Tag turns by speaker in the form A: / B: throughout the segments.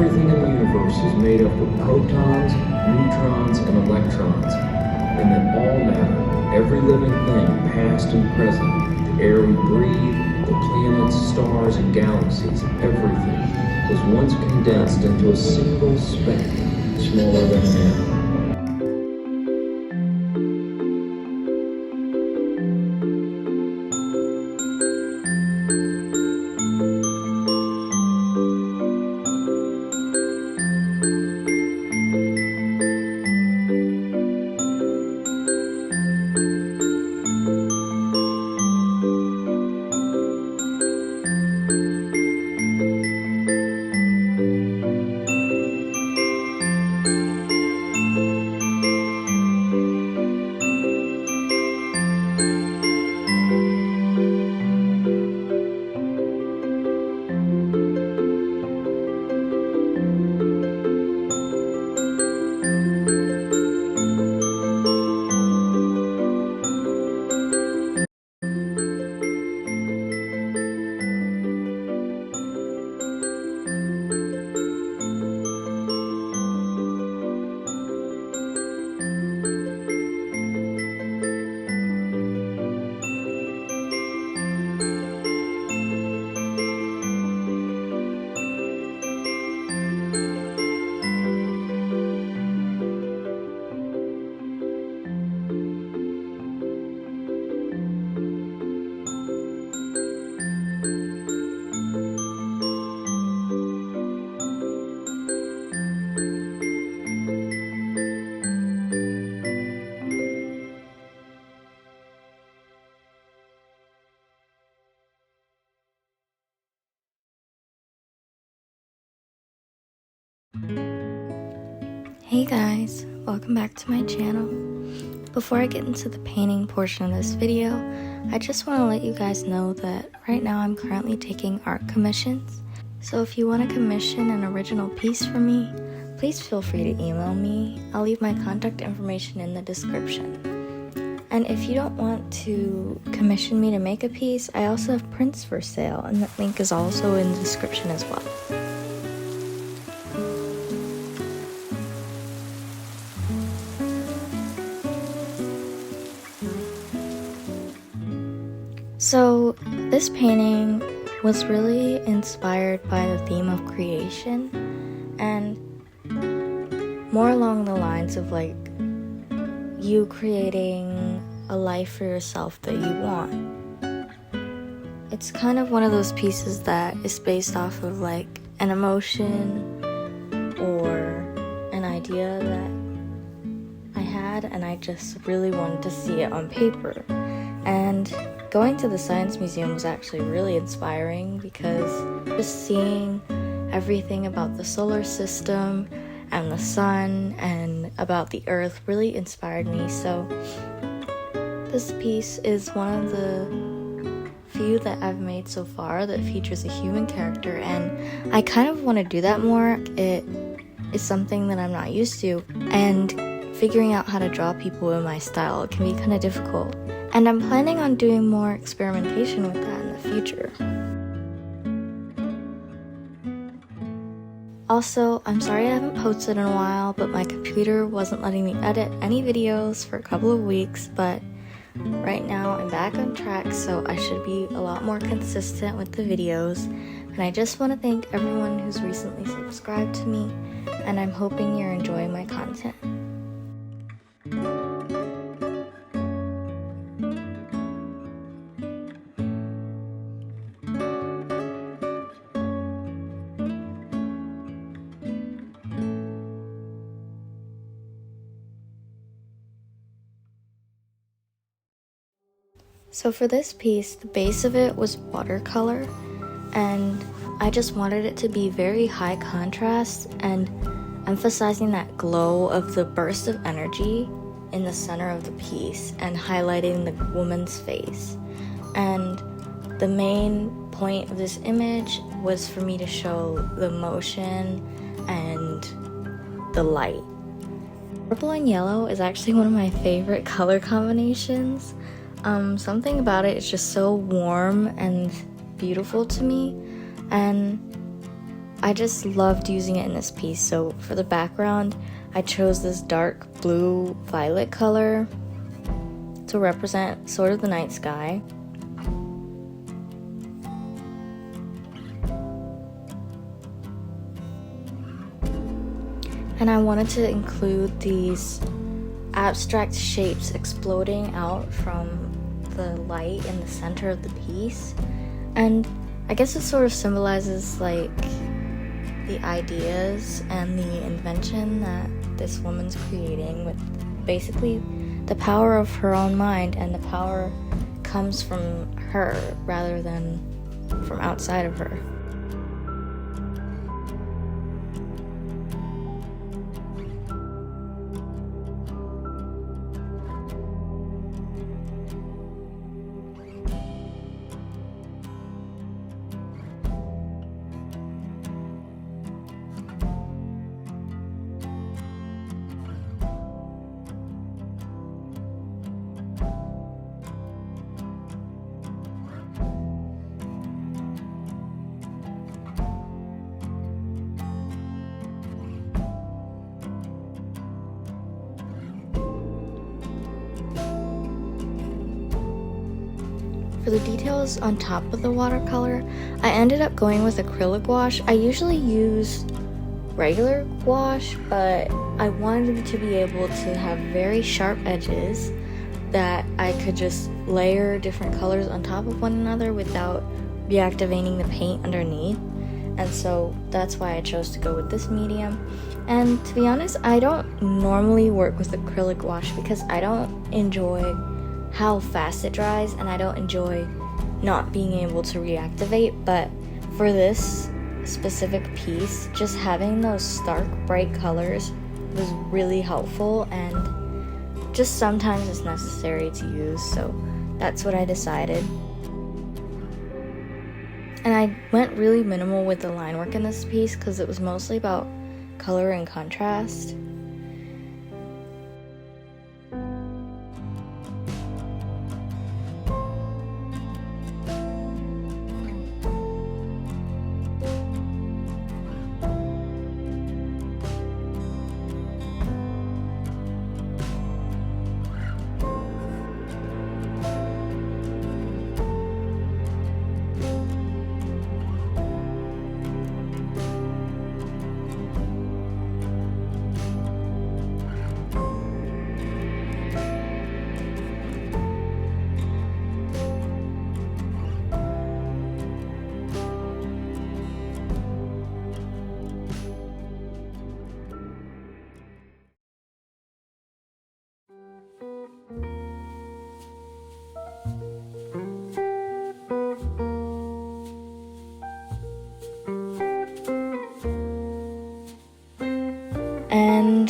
A: Everything in the universe is made up of protons, neutrons, and electrons, and that all matter, every living thing, past and present, the air we breathe, the planets, stars, and galaxies, everything was once condensed into a single speck, smaller than an atom.
B: Hey guys, welcome back to my channel. Before I get into the painting portion of this video, I just want to let you guys know that right now I'm currently taking art commissions. So if you want to commission an original piece for me, please feel free to email me. I'll leave my contact information in the description. And if you don't want to commission me to make a piece, I also have prints for sale, and that link is also in the description as well. So this painting was really inspired by the theme of creation and more along the lines of like you creating a life for yourself that you want. It's kind of one of those pieces that is based off of like an emotion or an idea that I had, and I just really wanted to see it on paper. And going to the Science Museum was actually really inspiring because just seeing everything about the solar system and the sun and about the earth really inspired me. So this piece is one of the few that I've made so far that features a human character, and I kind of want to do that more. It is something that I'm not used to, and figuring out how to draw people in my style can be kind of difficult. And I'm planning on doing more experimentation with that in the future. Also, I'm sorry I haven't posted in a while, but my computer wasn't letting me edit any videos for a couple of weeks, but right now I'm back on track, so I should be a lot more consistent with the videos. And I just want to thank everyone who's recently subscribed to me, and I'm hoping you're enjoying my content. So for this piece, the base of it was watercolor, and I just wanted it to be very high contrast and emphasizing that glow of the burst of energy in the center of the piece and highlighting the woman's face. And the main point of this image was for me to show the motion and the light. Purple and yellow is actually one of my favorite color combinations. Something about it is just so warm and beautiful to me, and I just loved using it in this piece. So for the background, I chose this dark blue violet color to represent sort of the night sky. And I wanted to include these abstract shapes exploding out from the light in the center of the piece. And I guess it sort of symbolizes like the ideas and the invention that this woman's creating, with basically the power of her own mind, and the power comes from her rather than from outside of her. For the details on top of the watercolor, I ended up going with acrylic gouache. I usually use regular gouache, but I wanted to be able to have very sharp edges that I could just layer different colors on top of one another without reactivating the paint underneath. And so that's why I chose to go with this medium. And to be honest, I don't normally work with acrylic gouache because I don't enjoy how fast it dries, and I don't enjoy not being able to reactivate. But for this specific piece, just having those stark bright colors was really helpful, and just sometimes it's necessary to use, so that's what I decided. And I went really minimal with the line work in this piece because it was mostly about color and contrast. And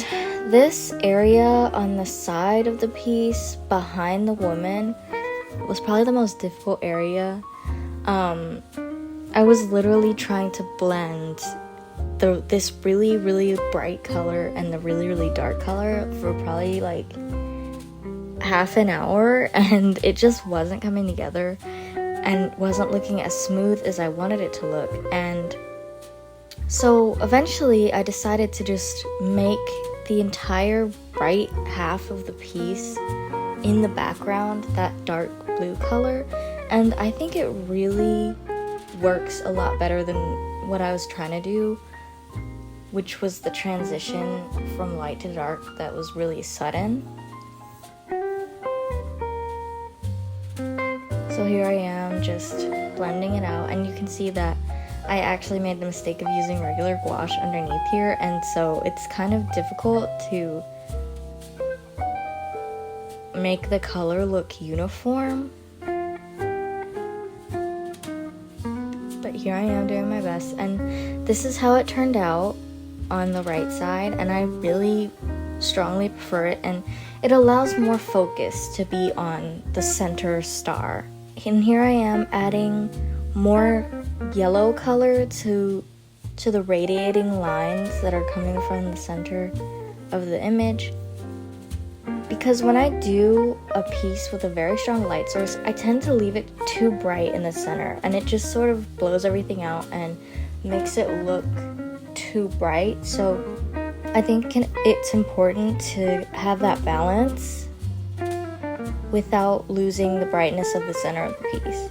B: this area on the side of the piece behind the woman was probably the most difficult area. I was literally trying to blend this really, really bright color and the really, really dark color for probably like half an hour, and it just wasn't coming together and wasn't looking as smooth as I wanted it to look. And so eventually I decided to just make the entire right half of the piece in the background that dark blue color, and I think it really works a lot better than what I was trying to do, which was the transition from light to dark that was really sudden. So here I am just blending it out, and you can see that I actually made the mistake of using regular gouache underneath here, and so it's kind of difficult to make the color look uniform. But here I am doing my best, and this is how it turned out on the right side, and I really strongly prefer it, and it allows more focus to be on the center star. And here I am adding more yellow color to the radiating lines that are coming from the center of the image, because when I do a piece with a very strong light source, I tend to leave it too bright in the center, and it just sort of blows everything out and makes it look too bright. So I think it's important to have that balance without losing the brightness of the center of the piece.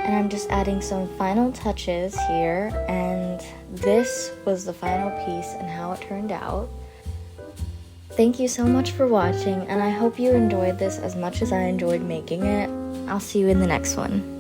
B: And I'm just adding some final touches here, and this was the final piece and how it turned out. Thank you so much for watching, and I hope you enjoyed this as much as I enjoyed making it. I'll see you in the next one.